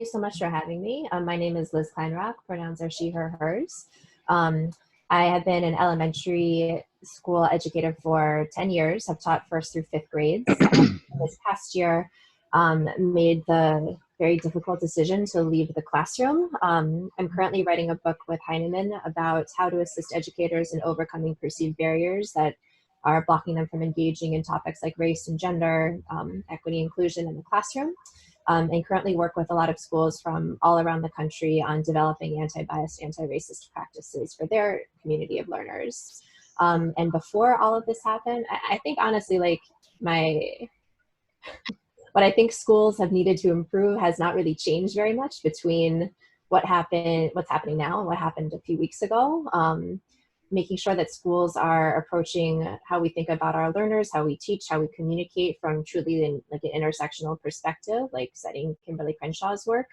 you so much for having me. My name is Liz Kleinrock, pronouns are she, her, hers. Um, I have been an elementary school educator for 10 years. I've taught first through fifth grades. This past year, made the very difficult decision to leave the classroom. I'm currently writing a book with Heinemann about how to assist educators in overcoming perceived barriers that are blocking them from engaging in topics like race and gender, equity, inclusion in the classroom. And currently work with a lot of schools from all around the country on developing anti-bias, anti-racist practices for their community of learners. And before all of this happened, I think honestly, like what I think schools have needed to improve has not really changed very much between what's happening now and what happened a few weeks ago. Making sure that schools are approaching how we think about our learners, how we teach, how we communicate from truly an intersectional perspective, like citing Kimberly Crenshaw's work,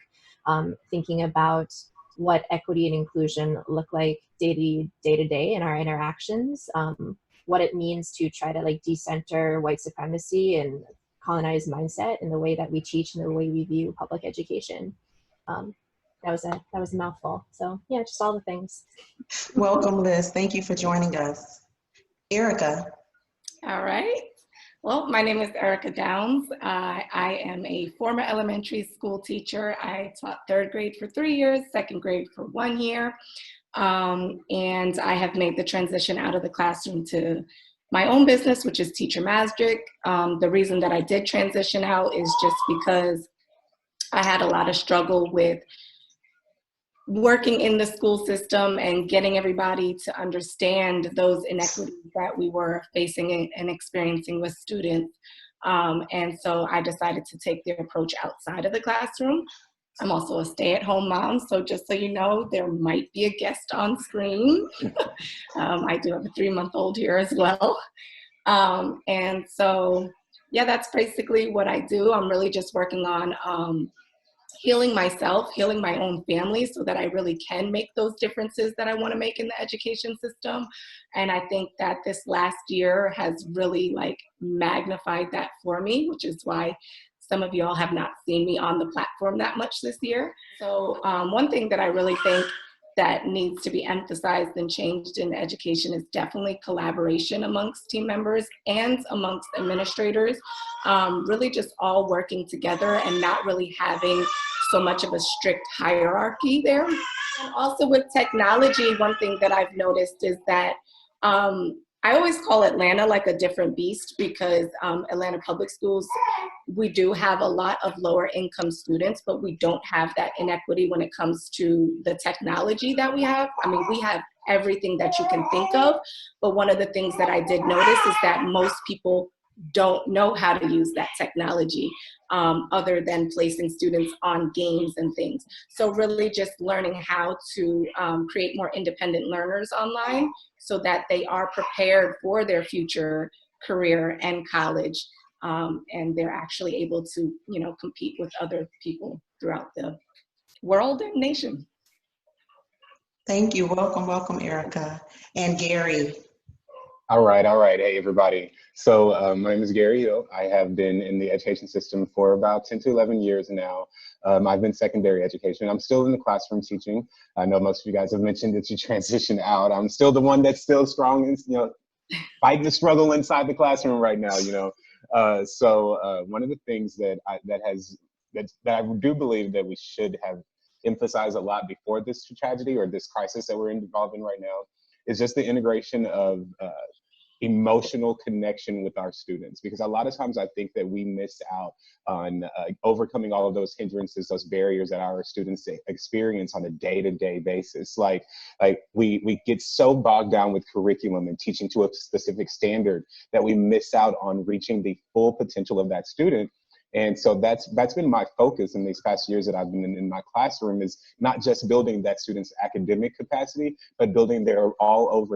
thinking about what equity and inclusion look like day to day in our interactions, what it means to try to decenter white supremacy and colonized mindset in the way that we teach and the way we view public education. That was a mouthful. So yeah, just all the things. Welcome, Liz. Thank you for joining us. Erica. All right. Well, my name is Erica Downs. I am a former elementary school teacher. I taught third grade for 3 years, second grade for 1 year. And I have made the transition out of the classroom to my own business, which is Teacher Magic. The reason that I did transition out is just because I had a lot of struggle with working in the school system and getting everybody to understand those inequities that we were facing and experiencing with students. And so I decided to take the approach outside of the classroom. I'm also a stay-at-home mom, so just so you know, there might be a guest on screen. I do have a 3-month-old here as well. And so, yeah, that's basically what I do. I'm really just working on healing myself, healing my own family so that I really can make those differences that I want to make in the education system. And I think that this last year has really magnified that for me, which is why some of y'all have not seen me on the platform that much this year. So one thing that I really think that needs to be emphasized and changed in education is definitely collaboration amongst team members and amongst administrators, really just all working together and not really having so much of a strict hierarchy there. And also with technology, one thing that I've noticed is that I always call Atlanta like a different beast because Atlanta Public Schools, we do have a lot of lower income students, but we don't have that inequity when it comes to the technology that we have. I mean, we have everything that you can think of, but one of the things that I did notice is that most people don't know how to use that technology other than placing students on games and things. So really just learning how to create more independent learners online so that they are prepared for their future career and college, and they're actually able to, compete with other people throughout the world and nation. Thank you. Welcome, Erica. And Gary. All right. Hey, everybody. So my name is Gary. I have been in the education system for about 10 to 11 years now. I've been secondary education. I'm still in the classroom teaching. I know most of you guys have mentioned that you transitioned out. I'm still the one that's still strong and, fighting the struggle inside the classroom right now, So one of the things that I do believe that we should have emphasized a lot before this tragedy or this crisis that we're involved in right now is just the integration of emotional connection with our students, because a lot of times I think that we miss out on overcoming all of those hindrances, those barriers that our students experience on a day-to-day basis. Like we get so bogged down with curriculum and teaching to a specific standard that we miss out on reaching the full potential of that student. And so that's been my focus in these past years that I've been in my classroom, is not just building that student's academic capacity, but building their all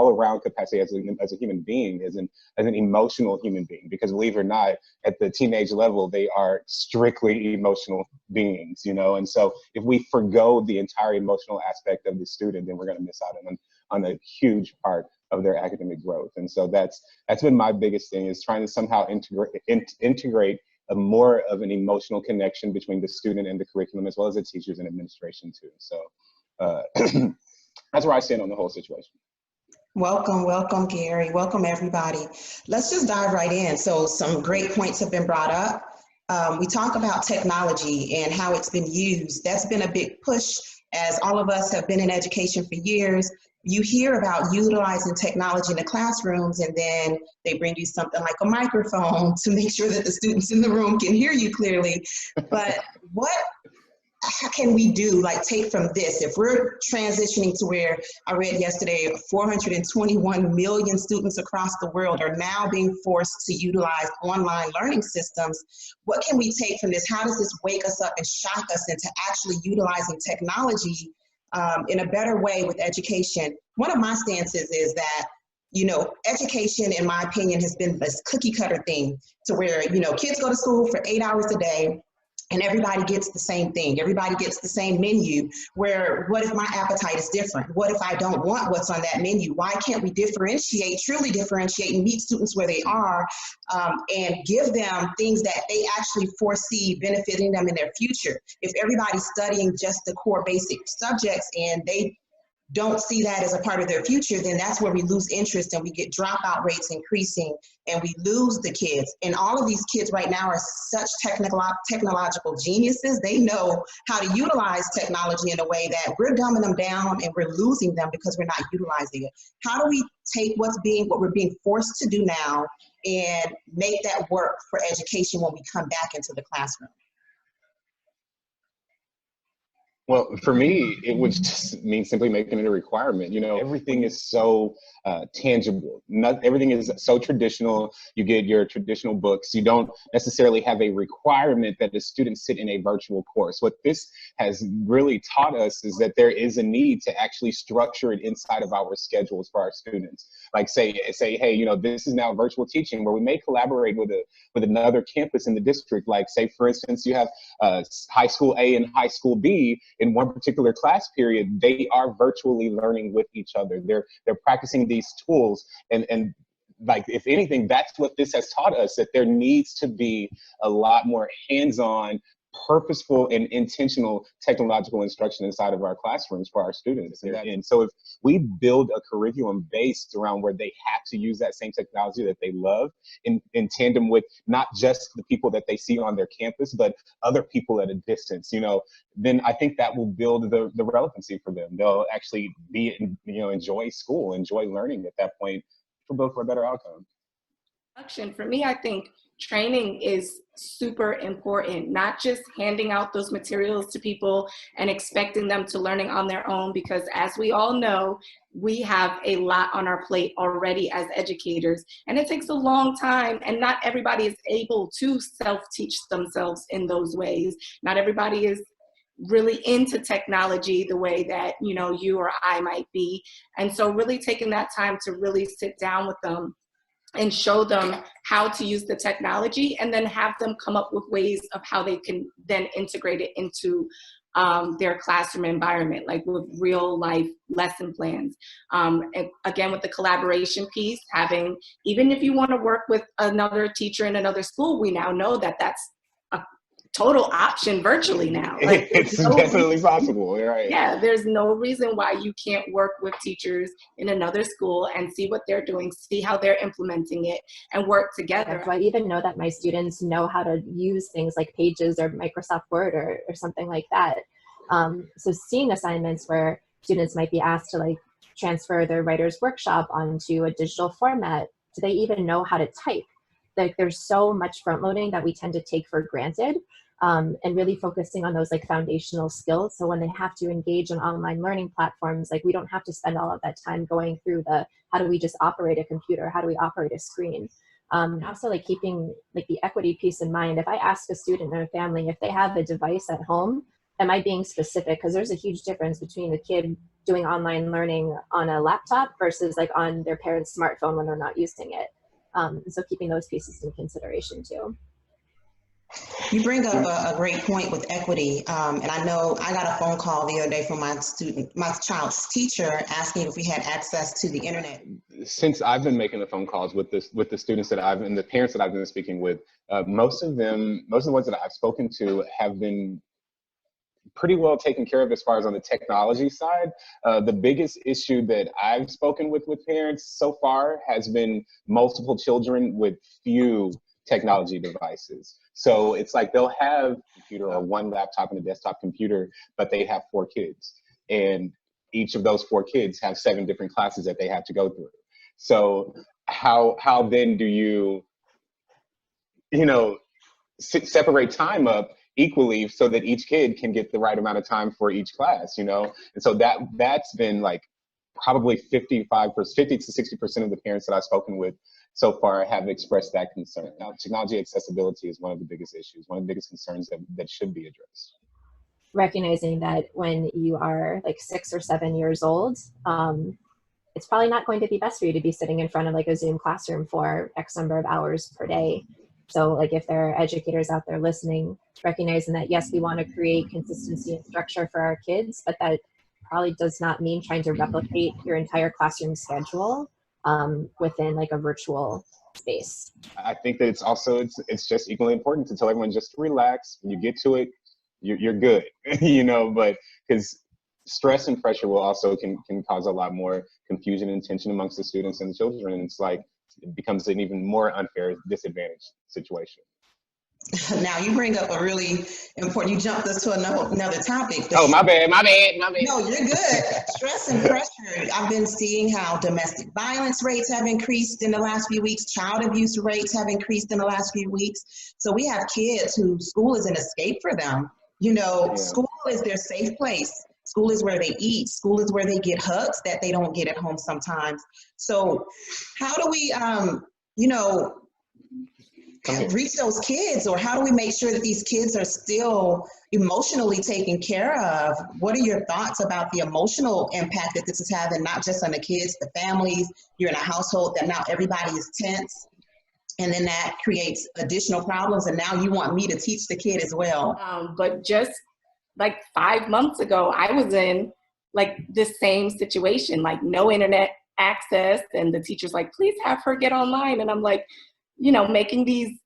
around capacity as a human being, as an emotional human being. Because believe it or not, at the teenage level, they are strictly emotional beings, And so if we forgo the entire emotional aspect of the student, then we're going to miss out on a huge part of their academic growth. And so that's been my biggest thing, is trying to somehow integrate a more of an emotional connection between the student and the curriculum, as well as the teachers and administration too. So that's where I stand on the whole situation. Welcome, welcome, Gary. Welcome, everybody. Let's just dive right in. So some great points have been brought up. We talk about technology and how it's been used. That's been a big push, as all of us have been in education for years. You hear about utilizing technology in the classrooms, and then they bring you something like a microphone to make sure that the students in the room can hear you clearly. But how can we do, like, take from this? If we're transitioning to where I read yesterday, 421 million students across the world are now being forced to utilize online learning systems, what can we take from this? How does this wake us up and shock us into actually utilizing technology in a better way with education? One of my stances is that, you know, education, in my opinion, has been this cookie cutter thing to where, you know, kids go to school for 8 hours a day, and everybody gets the same thing. Everybody gets the same menu, where what if my appetite is different? What if I don't want what's on that menu? Why can't we differentiate, truly differentiate, and meet students where they are, and give them things that they actually foresee benefiting them in their future? If everybody's studying just the core basic subjects and they don't see that as a part of their future, then that's where we lose interest and we get dropout rates increasing and we lose the kids. And all of these kids right now are such technological geniuses. They know how to utilize technology in a way that we're dumbing them down and we're losing them because we're not utilizing it. How do we take what we're being forced to do now and make that work for education when we come back into the classroom? Well, for me, it would just mean simply making it a requirement. You know, everything is so tangible. Everything is so traditional. You get your traditional books. You don't necessarily have a requirement that the students sit in a virtual course. What this has really taught us is that there is a need to actually structure it inside of our schedules for our students. Like say, hey, you know, this is now virtual teaching where we may collaborate with another campus in the district. Like say, for instance, you have high school A and high school B. In one particular class period, they are virtually learning with each other. They're practicing these tools, and like, if anything, that's what this has taught us, that there needs to be a lot more hands-on, purposeful and intentional technological instruction inside of our classrooms for our students. And so if we build a curriculum based around where they have to use that same technology that they love in tandem with not just the people that they see on their campus, but other people at a distance, you know, then I think that will build the relevancy for them. They'll actually enjoy school, enjoy learning at that point, for a better outcome. For me, I think training is super important, not just handing out those materials to people and expecting them to learning on their own, because as we all know, we have a lot on our plate already as educators, and it takes a long time, and not everybody is able to self-teach themselves in those ways. Not everybody is really into technology the way that, you know, you or I might be. And so really taking that time to really sit down with them and show them how to use the technology, and then have them come up with ways of how they can then integrate it into their classroom environment, like with real life lesson plans. And again, with the collaboration piece, having, even if you want to work with another teacher in another school, we now know that that's a total option virtually now. Like, it's definitely possible, right? Yeah, there's no reason why you can't work with teachers in another school and see what they're doing, see how they're implementing it, and work together. So I even know that my students know how to use things like Pages or Microsoft Word or something like that. So seeing assignments where students might be asked to like transfer their writer's workshop onto a digital format, do they even know how to type? Like, there's so much front loading that we tend to take for granted. And really focusing on those like foundational skills. So when they have to engage in online learning platforms, like, we don't have to spend all of that time going through the, how do we just operate a computer? How do we operate a screen? Also, like, keeping like the equity piece in mind. If I ask a student or a family if they have a device at home, am I being specific? Because there's a huge difference between a kid doing online learning on a laptop versus like on their parents' smartphone when they're not using it. So keeping those pieces in consideration too. You bring up a great point with equity, and I know I got a phone call the other day from my child's teacher, asking if we had access to the internet. Since I've been making the phone calls with the students that and the parents that I've been speaking with, most of the ones that I've spoken to have been pretty well taken care of as far as on the technology side. The biggest issue that I've spoken with parents so far has been multiple children with few technology devices. So it's like they'll have a computer or one laptop and a desktop computer, but they have 4 kids. And each of those 4 kids have 7 different classes that they have to go through. So how then do you separate time up equally so that each kid can get the right amount of time for each class, And so that's been like probably 50 to 60% of the parents that I've spoken with so far have expressed that concern. Now, technology accessibility is one of the biggest issues, one of the biggest concerns that should be addressed. Recognizing that when you are like 6 or 7 years old, it's probably not going to be best for you to be sitting in front of like a Zoom classroom for X number of hours per day. So like if there are educators out there listening, recognizing that, yes, we want to create consistency and structure for our kids, but that probably does not mean trying to replicate your entire classroom schedule within like a virtual space. I think that it's just equally important to tell everyone just to relax. When you get to it, you're good, but because stress and pressure will also can cause a lot more confusion and tension amongst the students and the children. And it's like, it becomes an even more unfair, disadvantaged situation. Now you bring up a really important, you jumped us to another topic. Oh, my bad. No, you're good. Stress and pressure. I've been seeing how domestic violence rates have increased in the last few weeks. Child abuse rates have increased in the last few weeks. So we have kids who school is an escape for them. School is their safe place. School is where they eat. School is where they get hugs that they don't get at home sometimes. So how do we, reach those kids, or how do we make sure that these kids are still emotionally taken care of? What are your thoughts about the emotional impact that this is having, not just on the kids, the families? You're in a household that now everybody is tense, and then that creates additional problems, and now you want me to teach the kid as well. But just like 5 months ago, I was in like the same situation, like no internet access, and the teacher's like, please have her get online. And I'm like, making these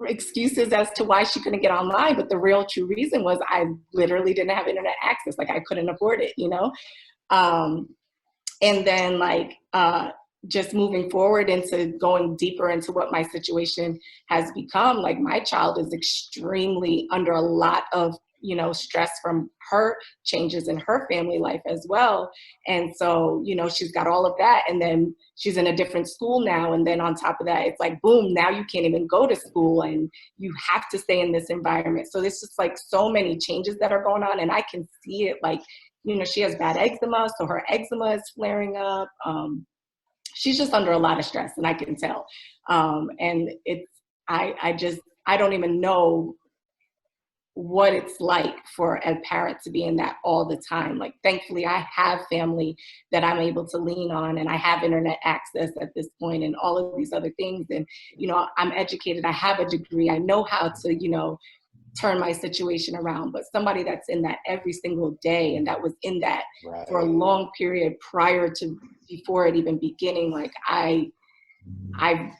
excuses as to why she couldn't get online. But the real true reason was I literally didn't have internet access. Like I couldn't afford it, and then like, just moving forward into going deeper into what my situation has become, like my child is extremely under a lot of stress from her changes in her family life as well. And so, she's got all of that. And then she's in a different school now. And then on top of that, it's like, boom, now you can't even go to school and you have to stay in this environment. So there's just like so many changes that are going on. And I can see it, like, she has bad eczema. So her eczema is flaring up. She's just under a lot of stress, and I can tell. And I don't even know what it's like for a parent to be in that all the time. Like, thankfully, I have family that I'm able to lean on, and I have internet access at this point and all of these other things. And, I'm educated, I have a degree, I know how to, turn my situation around. But somebody that's in that every single day, and that was in that right. for a long period before it even beginning, like I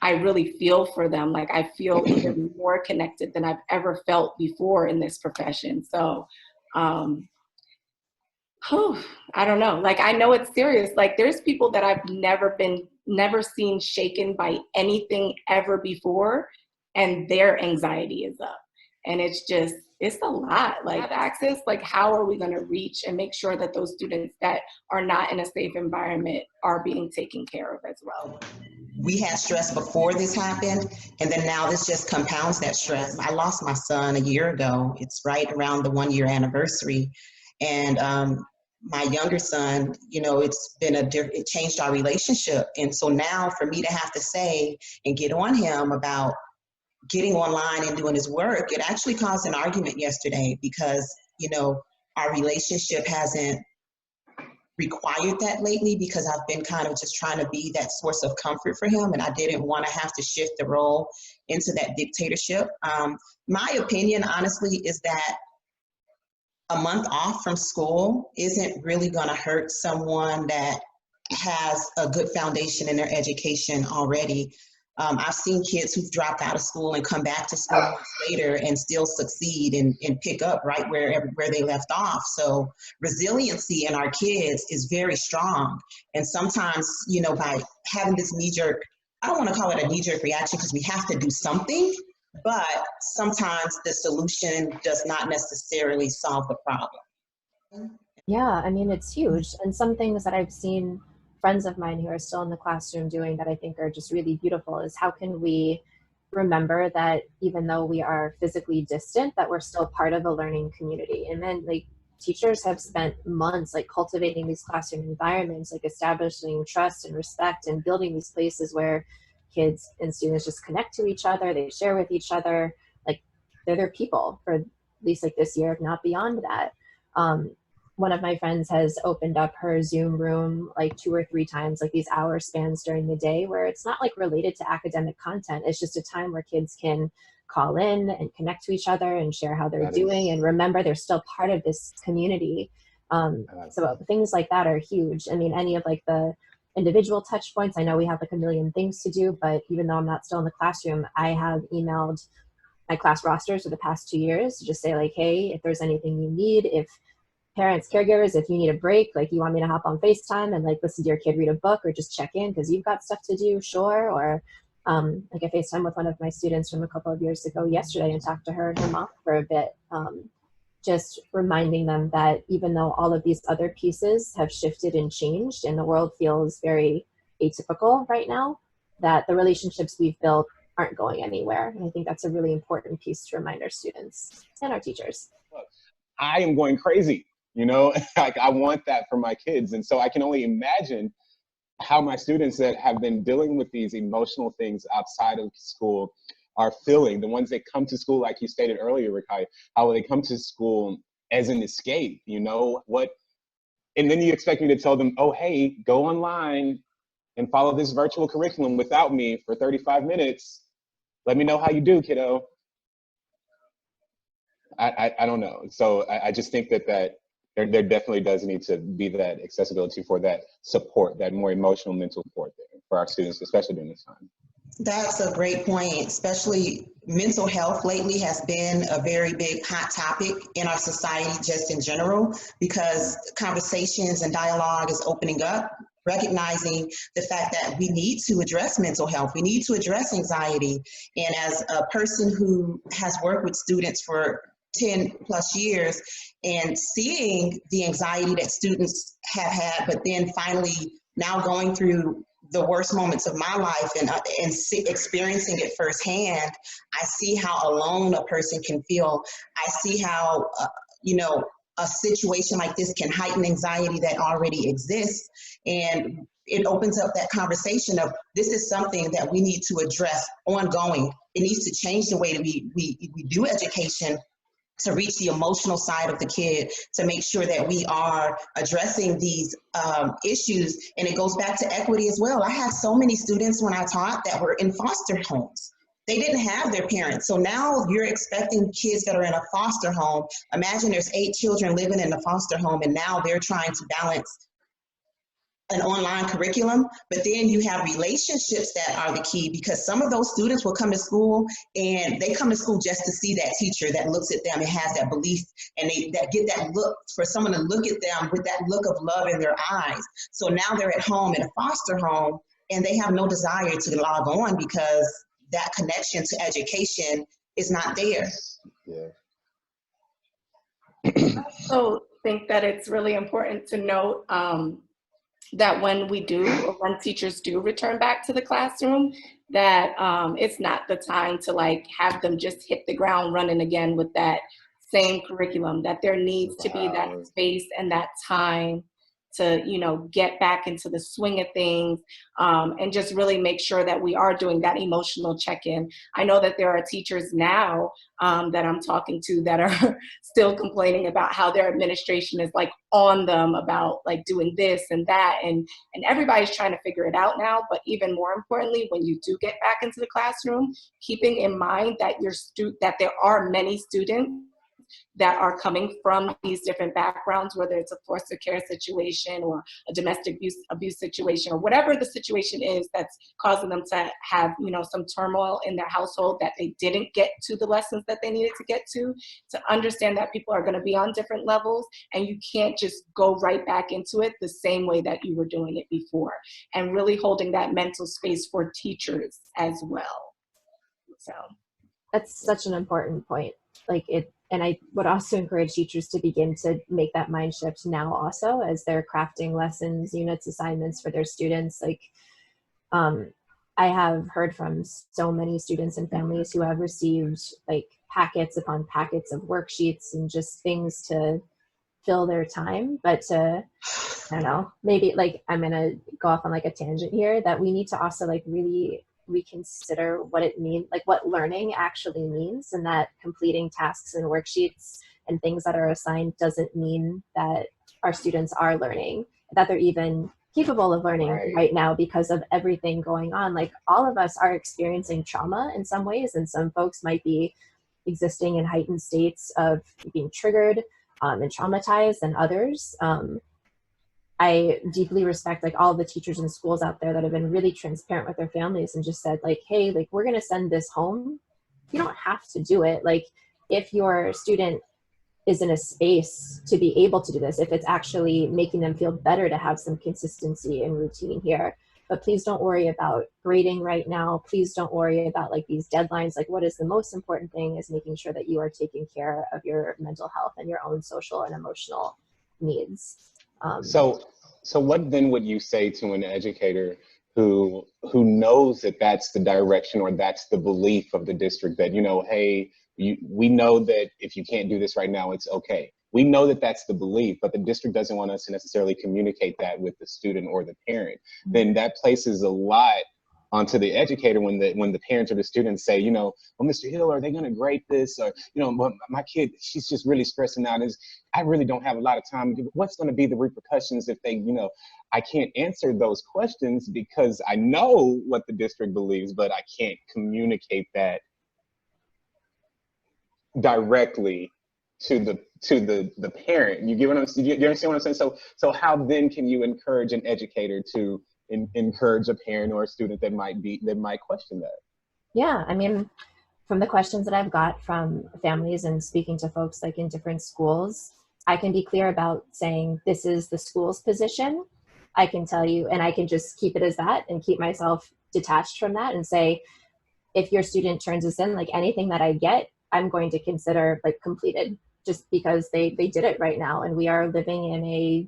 really feel for them. Like I feel even more connected than I've ever felt before in this profession. So, I don't know. Like, I know it's serious. Like there's people that I've never seen shaken by anything ever before, and their anxiety is up. And it's a lot. Like access, like how are we going to reach and make sure that those students that are not in a safe environment are being taken care of as well? We had stress before this happened, and then now this just compounds that stress. I lost my son a year ago. It's right around the 1-year anniversary. And my younger son, it changed our relationship. And so now for me to have to say and get on him about getting online and doing his work, it actually caused an argument yesterday because, our relationship hasn't required that lately because I've been kind of just trying to be that source of comfort for him, and I didn't want to have to shift the role into that dictatorship. My opinion, honestly, is that a month off from school isn't really going to hurt someone that has a good foundation in their education already. I've seen kids who've dropped out of school and come back to school months later and still succeed and pick up right where they left off. So resiliency in our kids is very strong. And sometimes, you know, by having this knee-jerk, I don't want to call it a knee-jerk reaction because we have to do something, but sometimes the solution does not necessarily solve the problem. Yeah, I mean, it's huge. And some things that I've seen friends of mine who are still in the classroom doing that I think are just really beautiful is how can we remember that even though we are physically distant, that we're still part of a learning community. And then like teachers have spent months like cultivating these classroom environments, like establishing trust and respect and building these places where kids and students just connect to each other, they share with each other, like they're their people for at least like this year, if not beyond that. One of my friends has opened up her Zoom room like 2 or 3 times, like these hour spans during the day where it's not like related to academic content. It's just a time where kids can call in and connect to each other and share how they're doing and remember they're still part of this community. So things like that are huge. I mean, any of like the individual touch points, I know we have like a million things to do, but even though I'm not still in the classroom, I have emailed my class rosters for the past 2 years to just say like, hey, if there's anything you need, if parents, caregivers, if you need a break, like you want me to hop on FaceTime and like listen to your kid read a book or just check in because you've got stuff to do, sure. Or like I FaceTime with one of my students from a couple of years ago yesterday and talked to her and her mom for a bit, just reminding them that even though all of these other pieces have shifted and changed and the world feels very atypical right now, that the relationships we've built aren't going anywhere. And I think that's a really important piece to remind our students and our teachers. I am going crazy. You know, like I want that for my kids. And so I can only imagine how my students that have been dealing with these emotional things outside of school are feeling. The ones that come to school, like you stated earlier, Ruqayya, how they come to school as an escape, you know, and then you expect me to tell them, oh, hey, go online and follow this virtual curriculum without me for 35 minutes. Let me know how you do, kiddo. I don't know. So I just think that there definitely does need to be that accessibility for that support, that more emotional, mental support there for our students, especially during this time. That's a great point, especially mental health lately has been a very big hot topic in our society just in general, because conversations and dialogue is opening up, recognizing the fact that we need to address mental health, we need to address anxiety. And as a person who has worked with students for 10 plus years and seeing the anxiety that students have had, but then finally now going through the worst moments of my life and experiencing it firsthand, I see how alone a person can feel. I see how, you know, a situation like this can heighten anxiety that already exists. And it opens up that conversation of this is something that we need to address ongoing. It needs to change the way that we do education to reach the emotional side of the kid, to make sure that we are addressing these issues. And it goes back to equity as well. I had so many students when I taught that were in foster homes. They didn't have their parents. So now you're expecting kids that are in a foster home. Imagine there's 8 children living in the foster home, and now they're trying to balance an online curriculum, but then you have relationships that are the key, because some of those students will come to school and they come to school just to see that teacher that looks at them and has that belief, and that get that look, for someone to look at them with that look of love in their eyes. So now they're at home in a foster home and they have no desire to log on because that connection to education is not there. Yeah. I also think that it's really important to note that when teachers do return back to the classroom, that it's not the time to like have them just hit the ground running again with that same curriculum, that there needs to be that space and that time to, you know, get back into the swing of things, and just really make sure that we are doing that emotional check-in. I know that there are teachers now that I'm talking to that are still complaining about how their administration is like on them about like doing this and that, and everybody's trying to figure it out now. But even more importantly, when you do get back into the classroom, keeping in mind that that there are many students that are coming from these different backgrounds, whether it's a foster care situation or a domestic abuse situation, or whatever the situation is that's causing them to have, you know, some turmoil in their household, that they didn't get to the lessons that they needed to get to understand that people are going to be on different levels, and you can't just go right back into it the same way that you were doing it before, and really holding that mental space for teachers as well. So that's such an important point. Like it, and I would also encourage teachers to begin to make that mind shift now also as they're crafting lessons, units, assignments for their students. Like I have heard from so many students and families who have received like packets upon packets of worksheets and just things to fill their time, but to, I don't know, maybe like I'm gonna go off on like a tangent here, that we need to also like really reconsider what it means, like what learning actually means, and that completing tasks and worksheets and things that are assigned doesn't mean that our students are learning, that they're even capable of learning right now because of everything going on. Like all of us are experiencing trauma in some ways, and some folks might be existing in heightened states of being triggered and traumatized than others. I deeply respect like all the teachers in schools out there that have been really transparent with their families and just said like, hey, like we're going to send this home. You don't have to do it. Like if your student is in a space to be able to do this, if it's actually making them feel better to have some consistency and routine here, but please don't worry about grading right now. Please don't worry about like these deadlines. Like what is the most important thing is making sure that you are taking care of your mental health and your own social and emotional needs. So what then would you say to an educator who knows that that's the direction or that's the belief of the district, that, you know, hey, we know that if you can't do this right now, it's okay. We know that that's the belief, but the district doesn't want us to necessarily communicate that with the student or the parent. Mm-hmm. Then that places a lot onto the educator when the parents or the students say, you know, well, Mr. Hill, are they going to grade this? Or, you know, well, my kid, she's just really stressing out. I really don't have a lot of time. What's going to be the repercussions if they, you know, I can't answer those questions because I know what the district believes, but I can't communicate that directly to the parent. You get what I'm saying? You understand what I'm saying? So how then can you encourage an educator to encourage a parent or a student that might question that? Yeah, I mean, from the questions that I've got from families and speaking to folks like in different schools, I can be clear about saying this is the school's position. I can tell you, and I can just keep it as that and keep myself detached from that and say, if your student turns this in, like anything that I get, I'm going to consider like completed, just because they did it right now. And we are living in a,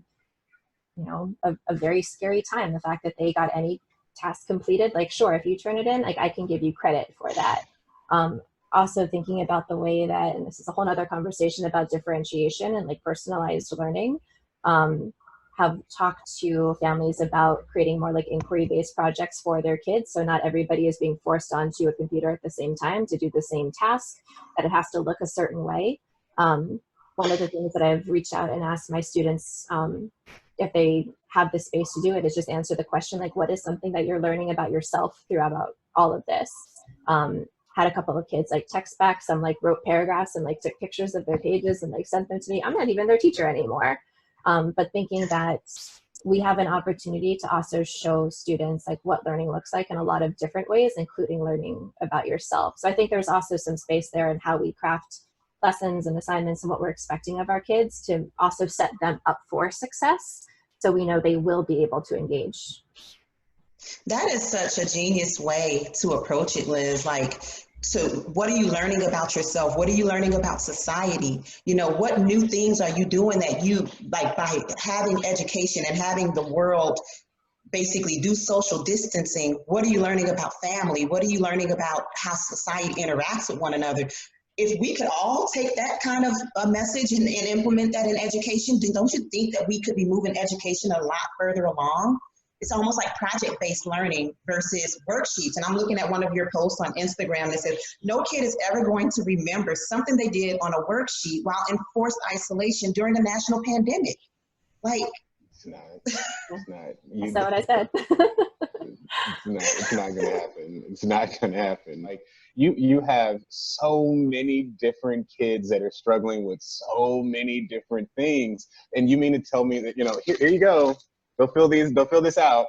you know, a very scary time. The fact that they got any task completed, like, sure, if you turn it in, like I can give you credit for that. Also thinking about the way that, and this is a whole nother conversation about differentiation and like personalized learning, have talked to families about creating more like inquiry-based projects for their kids. So not everybody is being forced onto a computer at the same time to do the same task, that it has to look a certain way. One of the things that I've reached out and asked my students, if they have the space to do it, is just answer the question, like, what is something that you're learning about yourself throughout all of this? Had a couple of kids like text back, some like wrote paragraphs and like took pictures of their pages and like sent them to me. I'm not even their teacher anymore. But thinking that we have an opportunity to also show students like what learning looks like in a lot of different ways, including learning about yourself. So I think there's also some space there in how we craft lessons and assignments and what we're expecting of our kids to also set them up for success, so we know they will be able to engage. That is such a genius way to approach it, Liz. Like, so what are you learning about yourself? What are you learning about society? You know, what new things are you doing that you, like, by having education and having the world basically do social distancing, what are you learning about family? What are you learning about how society interacts with one another? if we could all take that kind of a message and implement that in education, then don't you think that we could be moving education a lot further along? It's almost like project-based learning versus worksheets. And I'm looking at one of your posts on Instagram that says, no kid is ever going to remember something they did on a worksheet while in forced isolation during a national pandemic. Like, it's not. It's not. That's not what I said. It's not gonna happen. It's not gonna happen. Like you have so many different kids that are struggling with so many different things, and you mean to tell me that, here you go. They'll fill this out.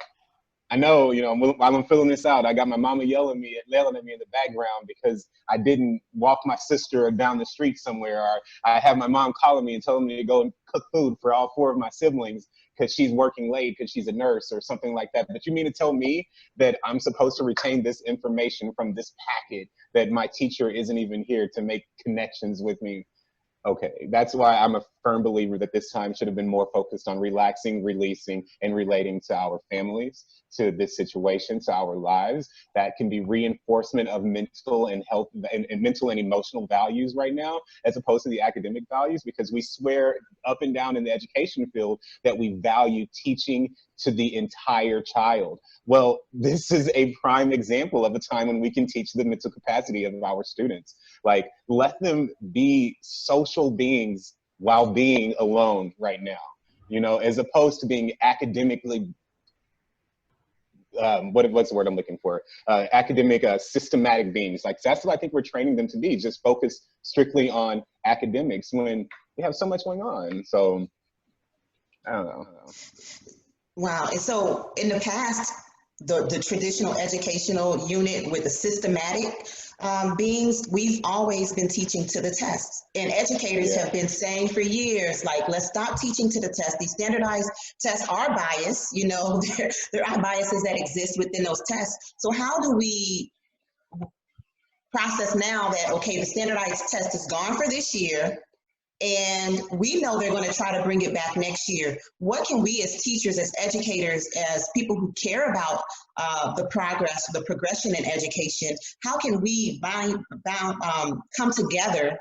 I know, while I'm filling this out, I got my mama yelling at me in the background because I didn't walk my sister down the street somewhere, or I have my mom calling me and telling me to go and cook food for all 4 of my siblings because she's working late because she's a nurse or something like that. But you mean to tell me that I'm supposed to retain this information from this packet that my teacher isn't even here to make connections with me? Okay, that's why I'm a firm believer that this time should have been more focused on relaxing, releasing, and relating to our families, to this situation, to our lives. That can be reinforcement of mental and health and mental and emotional values right now, as opposed to the academic values, because we swear up and down in the education field that we value teaching to the entire child. Well, this is a prime example of a time when we can teach the mental capacity of our students. Like, let them be social beings while being alone right now, as opposed to being academically, what's the word I'm looking for? Academic, systematic beings. Like, that's what I think we're training them to be, just focus strictly on academics when we have so much going on. So, I don't know. Wow. And so in the past, the traditional educational unit with the systematic beings, we've always been teaching to the test. And educators have been saying for years, like, let's stop teaching to the test. These standardized tests are biased, there are biases that exist within those tests. So how do we process now that, okay, the standardized test is gone for this year, and we know they're going to try to bring it back next year? What can we as teachers, as educators, as people who care about the progress, the progression in education, how can we come together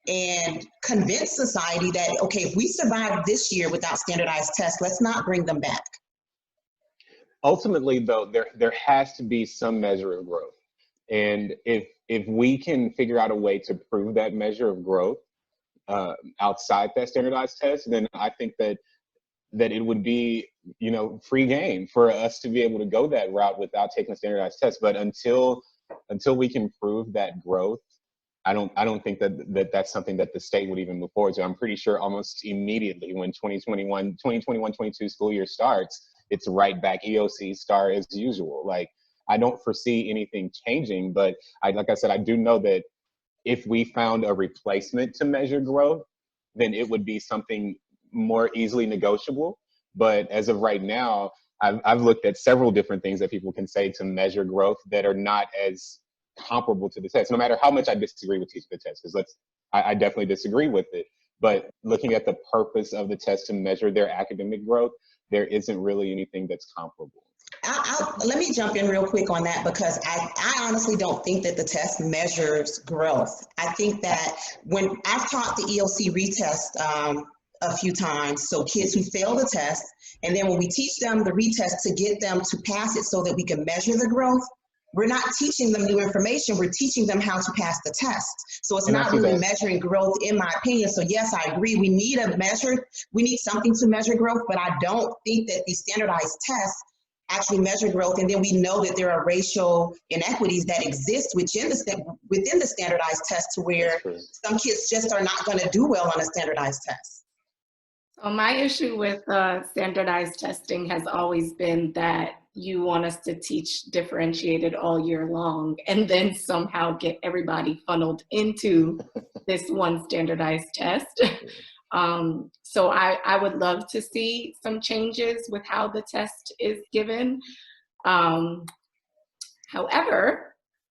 and convince society that, okay, if we survive this year without standardized tests, let's not bring them back? Ultimately, though, there has to be some measure of growth. And if we can figure out a way to prove that measure of growth, outside that standardized test, then I think that it would be, free game for us to be able to go that route without taking a standardized test. But until we can prove that growth, I don't think that that's something that the state would even move forward to. I'm pretty sure almost immediately when 2021-22 school year starts, it's right back EOC star as usual. Like, I don't foresee anything changing, but like I said, I do know that if we found a replacement to measure growth, then it would be something more easily negotiable. But as of right now, I've looked at several different things that people can say to measure growth that are not as comparable to the test, no matter how much I disagree with teaching the test, because I definitely disagree with it. But looking at the purpose of the test to measure their academic growth, there isn't really anything that's comparable. Let me jump in real quick on that, because I honestly don't think that the test measures growth. I think that when I've taught the EOC retest a few times, so kids who fail the test, and then when we teach them the retest to get them to pass it so that we can measure the growth, we're not teaching them new information, we're teaching them how to pass the test. So it's not really measuring growth, in my opinion. So yes, I agree, we need something to measure growth, but I don't think that these standardized tests actually measure growth. And then we know that there are racial inequities that exist within the standardized test, to where some kids just are not going to do well on a standardized test. So my issue with standardized testing has always been that you want us to teach differentiated all year long and then somehow get everybody funneled into this one standardized test. So I would love to see some changes with how the test is given. However,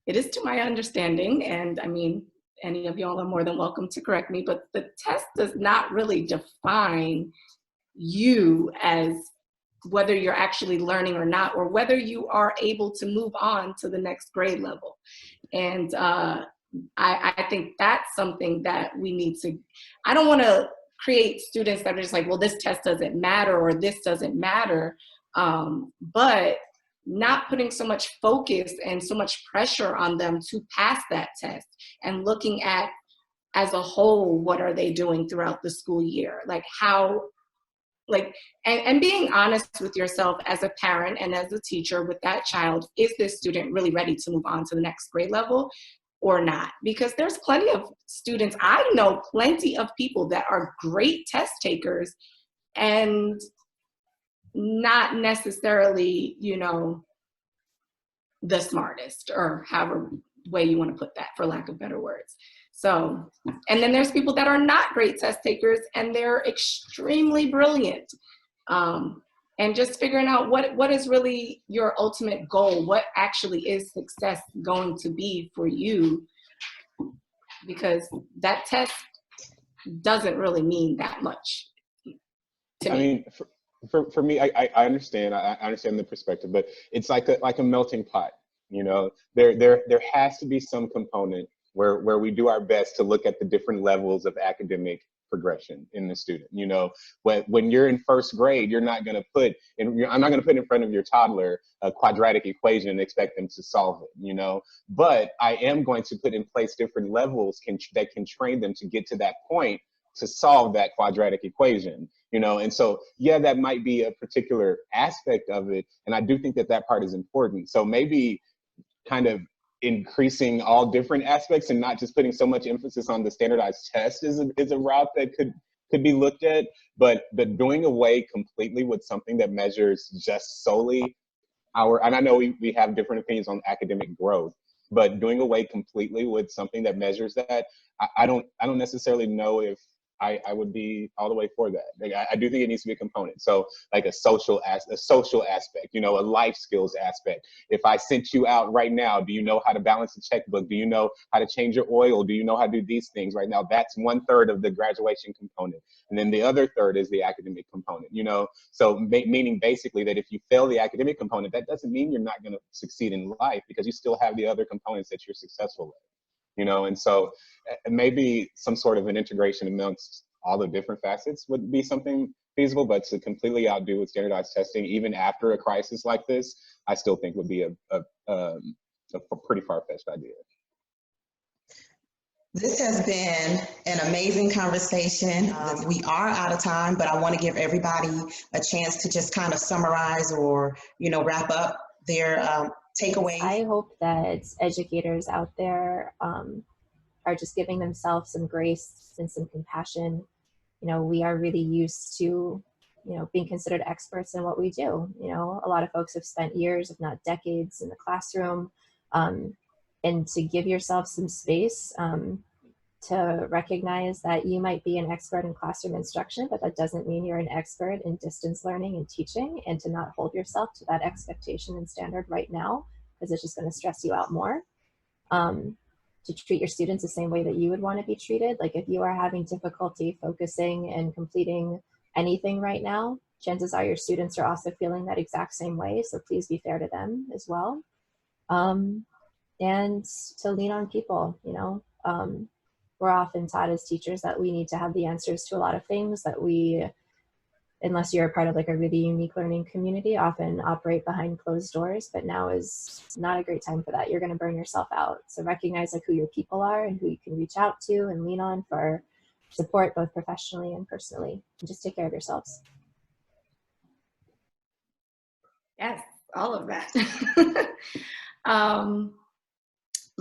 it is to my understanding, and I mean, any of y'all are more than welcome to correct me, but the test does not really define you as whether you're actually learning or not, or whether you are able to move on to the next grade level. And I think that's something that we need to, I don't want to create students that are just like, well, this test doesn't matter or this doesn't matter. But not putting so much focus and so much pressure on them to pass that test, and looking at as a whole, what are they doing throughout the school year? Like how, like, and being honest with yourself as a parent and as a teacher with that child, is this student really ready to move on to the next grade level or not? Because there's plenty of students, I know plenty of people that are great test takers and not necessarily, you know, the smartest, or however way you want to put that, for lack of better words. So, and then there's people that are not great test takers and they're extremely brilliant. And just figuring out what is really your ultimate goal, what actually is success going to be for you, because that test doesn't really mean that much to me. I mean, for me, I understand. I understand the perspective, but it's like a melting pot. You know, there has to be some component where we do our best to look at the different levels of academic progression in the student. You know, when you're in first grade, you're not going to put in, I'm not going to put in front of your toddler a quadratic equation and expect them to solve it, you know, but I am going to put in place different levels that can train them to get to that point to solve that quadratic equation, you know. And so, yeah, that might be a particular aspect of it. And I do think that part is important. So maybe kind of increasing all different aspects and not just putting so much emphasis on the standardized test is a route that could be looked at, but doing away completely with something that measures just solely and I know we have different opinions on academic growth, but doing away completely with something that measures that, I don't necessarily know if I would be all the way for that. Like, I do think it needs to be a component. So like a social aspect, you know, a life skills aspect. If I sent you out right now, do you know how to balance a checkbook? Do you know how to change your oil? Do you know how to do these things right now? That's 1/3 of the graduation component. And then the other third is the academic component, you know? So meaning basically that if you fail the academic component, that doesn't mean you're not going to succeed in life, because you still have the other components that you're successful in. You know, and so maybe some sort of an integration amongst all the different facets would be something feasible, but to completely outdo with standardized testing, even after a crisis like this, I still think would be a pretty far-fetched idea. This has been an amazing conversation. We are out of time, but I want to give everybody a chance to just kind of summarize or, you know, wrap up their takeaways. I hope that educators out there are just giving themselves some grace and some compassion. You know, we are really used to, you know, being considered experts in what we do. You know, a lot of folks have spent years, if not decades, in the classroom, and to give yourself some space to recognize that you might be an expert in classroom instruction, but that doesn't mean you're an expert in distance learning and teaching, and to not hold yourself to that expectation and standard right now, because it's just going to stress you out more. To treat your students the same way that you would want to be treated. Like if you are having difficulty focusing and completing anything right now, chances are your students are also feeling that exact same way. So please be fair to them as well. And to lean on people, you know. We're often taught as teachers that we need to have the answers to a lot of things, that we, unless you're a part of like a really unique learning community, often operate behind closed doors. But now is not a great time for that. You're going to burn yourself out. So recognize like who your people are and who you can reach out to and lean on for support, both professionally and personally. And just take care of yourselves. Yes, all of that.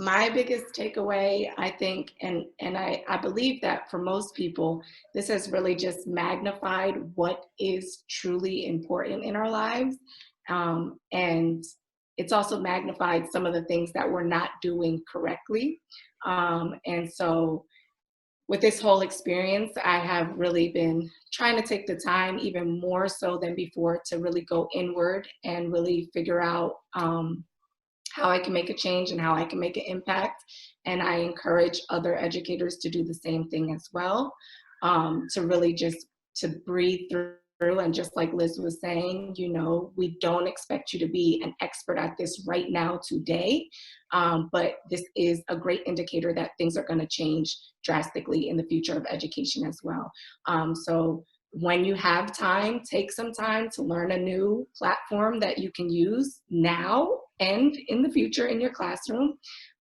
My biggest takeaway, I think, and I believe that for most people, this has really just magnified what is truly important in our lives. And it's also magnified some of the things that we're not doing correctly. And so with this whole experience, I have really been trying to take the time, even more so than before, to really go inward and really figure out how I can make a change and how I can make an impact. And I encourage other educators to do the same thing as well, to really just to breathe through And just like Liz was saying, you know, we don't expect you to be an expert at this right now today, but this is a great indicator that things are going to change drastically in the future of education as well. So when you have time, take some time to learn a new platform that you can use now and in the future in your classroom.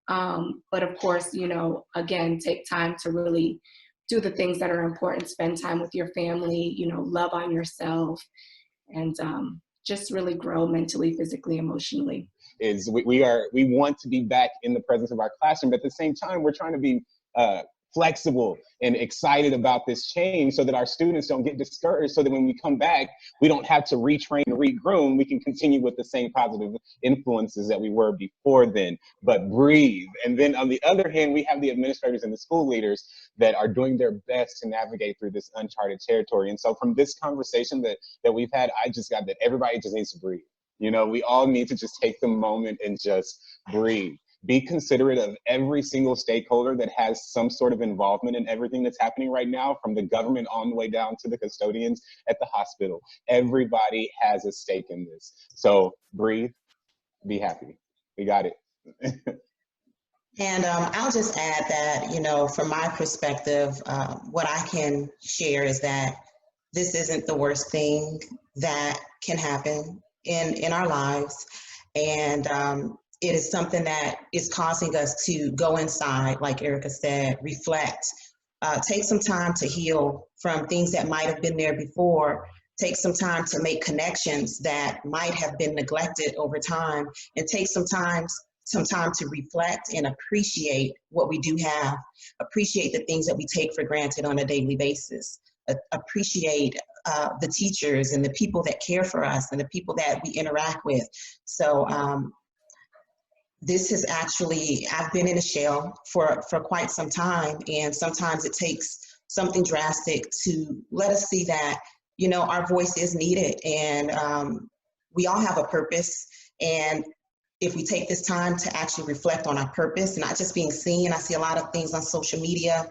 But of course, you know, again, take time to really do the things that are important, spend time with your family, you know, love on yourself, and just really grow mentally, physically, emotionally. We want to be back in the presence of our classroom, but at the same time, we're trying to be flexible and excited about this change so that our students don't get discouraged, so that when we come back, we don't have to retrain and regroom. We can continue with the same positive influences that we were before then, but breathe. And then on the other hand, we have the administrators and the school leaders that are doing their best to navigate through this uncharted territory. And so from this conversation that we've had, I just got that everybody just needs to breathe. You know, we all need to just take the moment and just breathe. Be considerate of every single stakeholder that has some sort of involvement in everything that's happening right now, from the government on the way down to the custodians at the hospital. Everybody has a stake in this. So breathe, be happy. We got it. And I'll just add that, you know, from my perspective, what I can share is that this isn't the worst thing that can happen in our lives. And it is something that is causing us to go inside, like Erica said, reflect, take some time to heal from things that might have been there before, take some time to make connections that might have been neglected over time, and take some time to reflect and appreciate what we do have, appreciate the things that we take for granted on a daily basis, appreciate the teachers and the people that care for us and the people that we interact with. So this is actually, I've been in a shell for quite some time, and sometimes it takes something drastic to let us see that, you know, our voice is needed, and we all have a purpose. And if we take this time to actually reflect on our purpose, not just being seen, I see a lot of things on social media.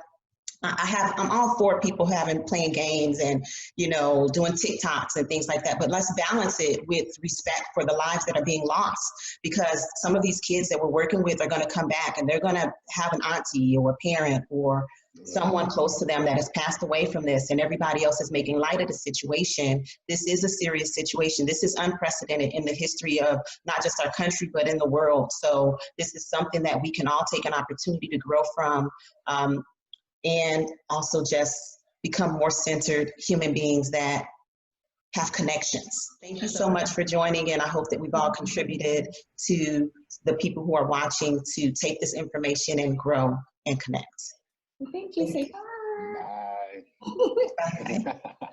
I'm all for people playing games and, you know, doing TikToks and things like that, but let's balance it with respect for the lives that are being lost, because some of these kids that we're working with are going to come back and they're going to have an auntie or a parent or someone close to them that has passed away from this, and everybody else is making light of the situation. This is a serious situation. This is unprecedented in the history of not just our country, but in the world. So this is something that we can all take an opportunity to grow from, and also just become more centered human beings that have connections. Thank you so much for joining, and I hope that we've all contributed to the people who are watching to take this information and grow and connect. Thank you. Say Bye. Bye. Bye.